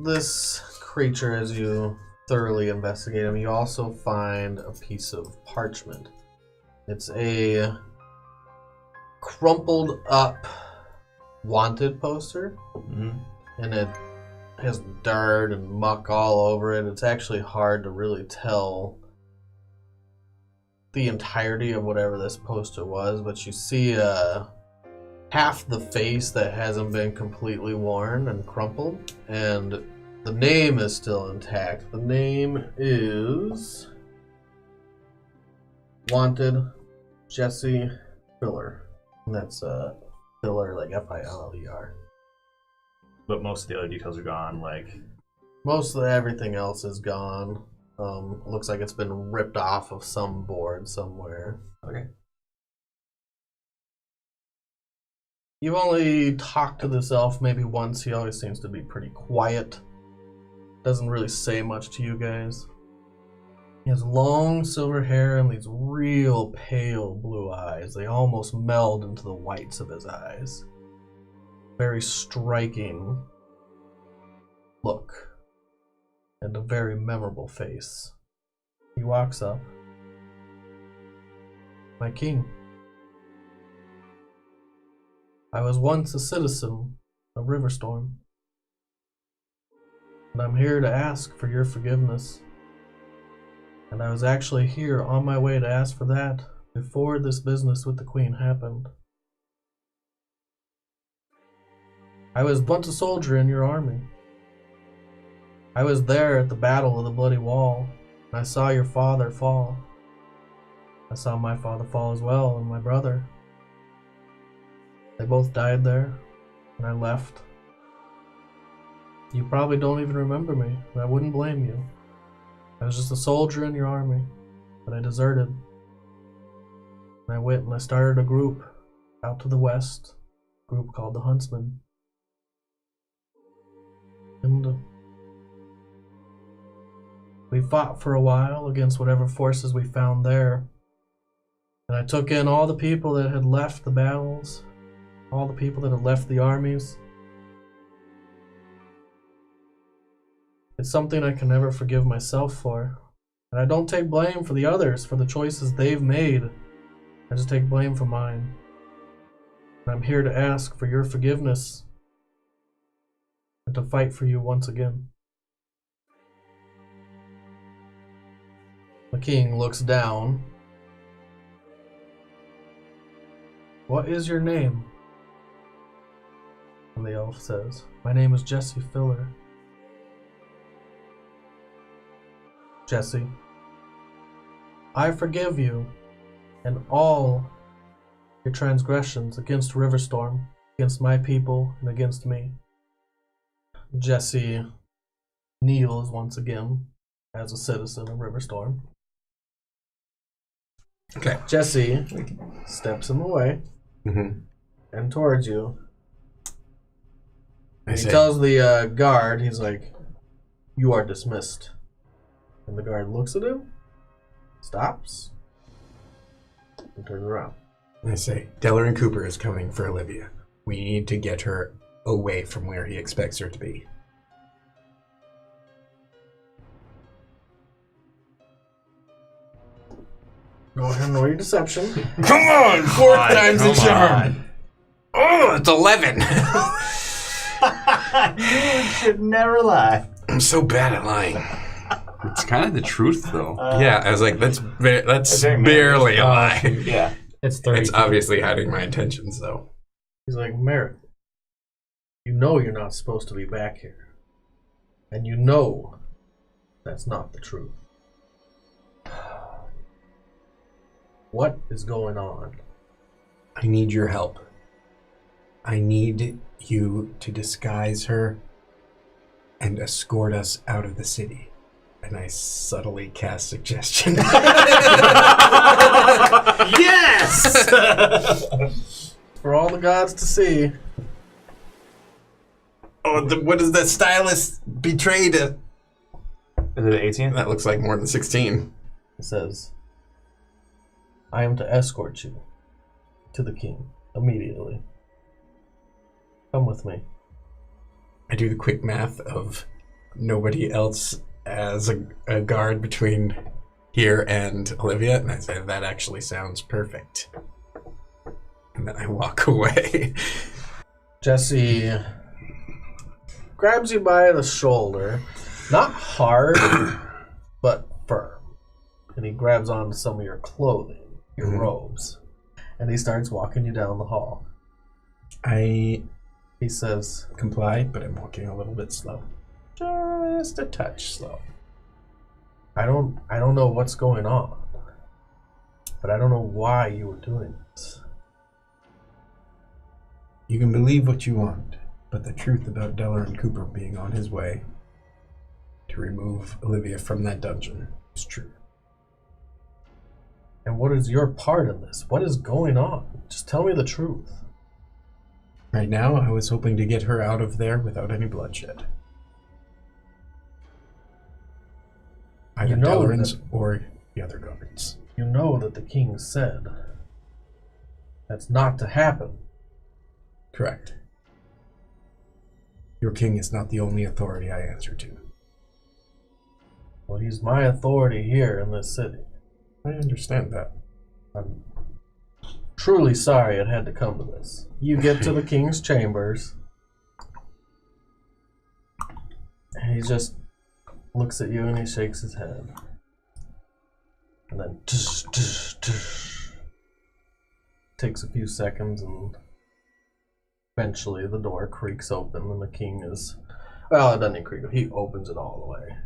this creature, as you thoroughly investigate him, you also find a piece of parchment. It's a crumpled up wanted poster, and it has dirt and muck all over it. It's actually hard to really tell the entirety of whatever this poster was, but you see half the face that hasn't been completely worn and crumpled, and the name is still intact. The name is Wanted Jesse Filler. And that's Filler, like F-I-L-L-E-R. But most of the other details are gone, like... Most of everything else is gone. It looks like it's been ripped off of some board somewhere. Okay. You've only talked to this elf maybe once. He always seems to be pretty quiet. Doesn't really say much to you guys. He has long silver hair and these real pale blue eyes. They almost meld into the whites of his eyes. Very striking look. And a very memorable face. He walks up. My king. I was once a citizen of Riverstorm. And I'm here to ask for your forgiveness. And I was actually here on my way to ask for that before this business with the Queen happened. I was once a soldier in your army. I was there at the Battle of the Bloody Wall, and I saw your father fall. I saw my father fall as well, and my brother. They both died there, and I left. You probably don't even remember me, and I wouldn't blame you. I was just a soldier in your army, but I deserted. And I went and I started a group out to the west, a group called the Huntsmen. And we fought for a while against whatever forces we found there. And I took in all the people that had left the battles, all the people that had left the armies. It's something I can never forgive myself for. And I don't take blame for the others, for the choices they've made. I just take blame for mine. And I'm here to ask for your forgiveness and to fight for you once again. The king looks down. What is your name? And the elf says, my name is Jesse Filler. Jesse, I forgive you and all your transgressions against Riverstorm, against my people, and against me. Jesse kneels once again as a citizen of Riverstorm. Okay. Jesse steps in the way and towards you. He tells the guard, he's like, you are dismissed. And the guard looks at him, stops, and turns around. I say, Delaran Cooper is coming for Olivia. We need to get her away from where he expects her to be. Go ahead and roll your deception. Come on! Fourth time's a charm! Oh, it's 11! You should never lie. I'm so bad at lying. It's kind of the truth, though. Yeah, I was like, that's barely a lie. Yeah. It's 30. It's obviously hiding my intentions, though. He's like, Merritt, you know you're not supposed to be back here. And you know that's not the truth. What is going on? I need your help. I need you to disguise her and escort us out of the city. And I subtly cast suggestion. Yes! For all the gods to see. Oh, what is the stylus betrayed? Is it 18? That looks like more than 16. It says, I am to escort you to the king immediately. Come with me. I do the quick math of nobody else as a guard between here and Olivia? And I say, that actually sounds perfect. And then I walk away. Jesse grabs you by the shoulder, not hard, but firm. And he grabs onto some of your clothing, your robes, and he starts walking you down the hall. He says, Comply, but I'm walking a little bit slow. Just a touch slow. I don't know what's going on, but I don't know why you were doing this. You can believe what you want, but the truth about Delaran Cooper being on his way to remove Olivia from that dungeon is true. And what is your part in this? What is going on? Just tell me the truth. Right now, I was hoping to get her out of there without any bloodshed. Either Delaran's or the other guards. You know that the king said that's not to happen. Correct. Your king is not the only authority I answer to. Well, he's my authority here in this city. I understand that. I'm truly sorry it had to come to this. You get to the king's chambers, and he just looks at you and he shakes his head. And then takes a few seconds, and eventually the door creaks open and the king is... Well, it doesn't creak. He opens it all the way.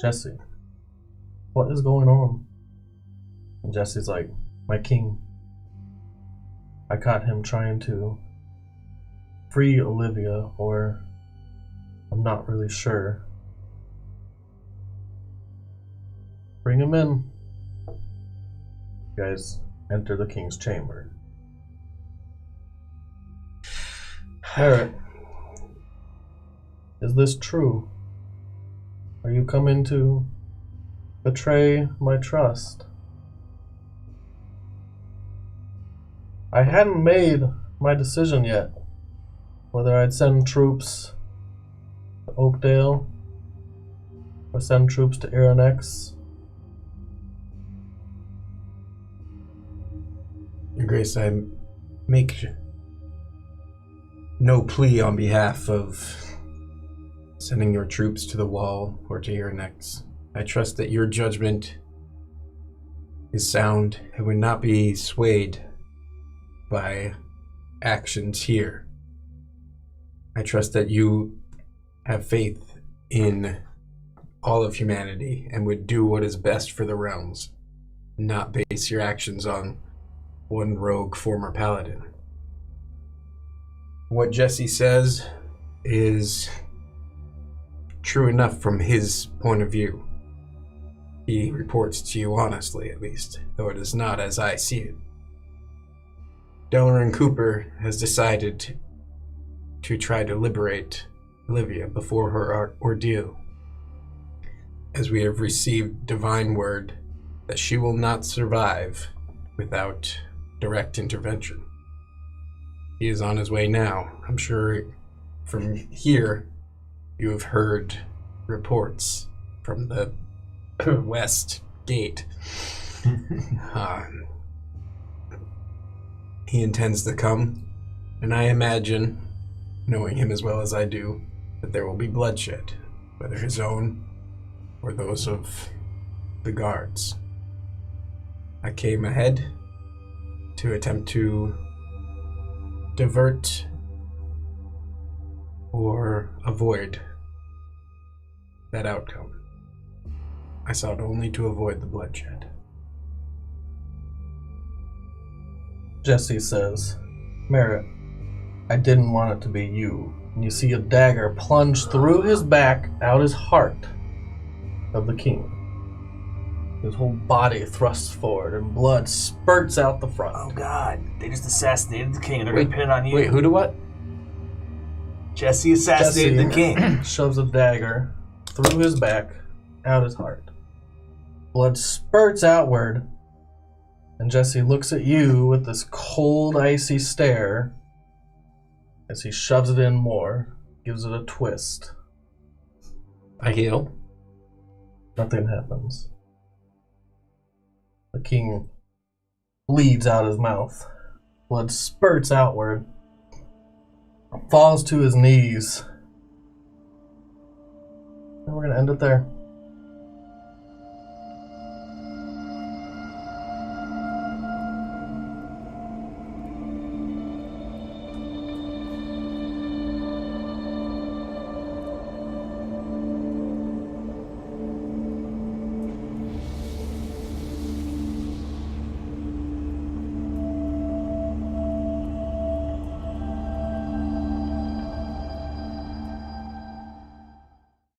Jesse, what is going on? And Jesse's like, my king. I caught him trying to free Olivia, or I'm not really sure. Bring him in. You guys enter the king's chamber. Merritt, is this true? Are you coming to betray my trust? I hadn't made my decision yet, whether I'd send troops to Oakdale or send troops to Iranex. Your Grace, I make no plea on behalf of sending your troops to the wall or to Iranex. I trust that your judgment is sound and would not be swayed by actions here. I trust that you have faith in all of humanity and would do what is best for the realms, not base your actions on one rogue former paladin. What Jesse says is true enough from his point of view. He reports to you honestly, at least, though it is not as I see it. Delaran Cooper has decided to try to liberate Olivia before her ordeal, as we have received divine word that she will not survive without direct intervention. He is on his way now. I'm sure from here you have heard reports from the west gate. He intends to come, and I imagine, knowing him as well as I do, that there will be bloodshed, whether his own or those of the guards. I came ahead to attempt to divert or avoid that outcome. I sought only to avoid the bloodshed. Jesse says, Merritt, I didn't want it to be you. And you see a dagger plunge through his back, out his heart of the king. His whole body thrusts forward and blood spurts out the front. Oh god, they just assassinated the king and they're gonna pin it on you. Wait, who to what? Jesse assassinated the king. Shoves a dagger through his back, out his heart. Blood spurts outward, and Jesse looks at you with this cold, icy stare as he shoves it in more, gives it a twist, I heal. Nothing happens. The king bleeds out his mouth. Blood spurts outward. Falls to his knees. And we're going to end it there.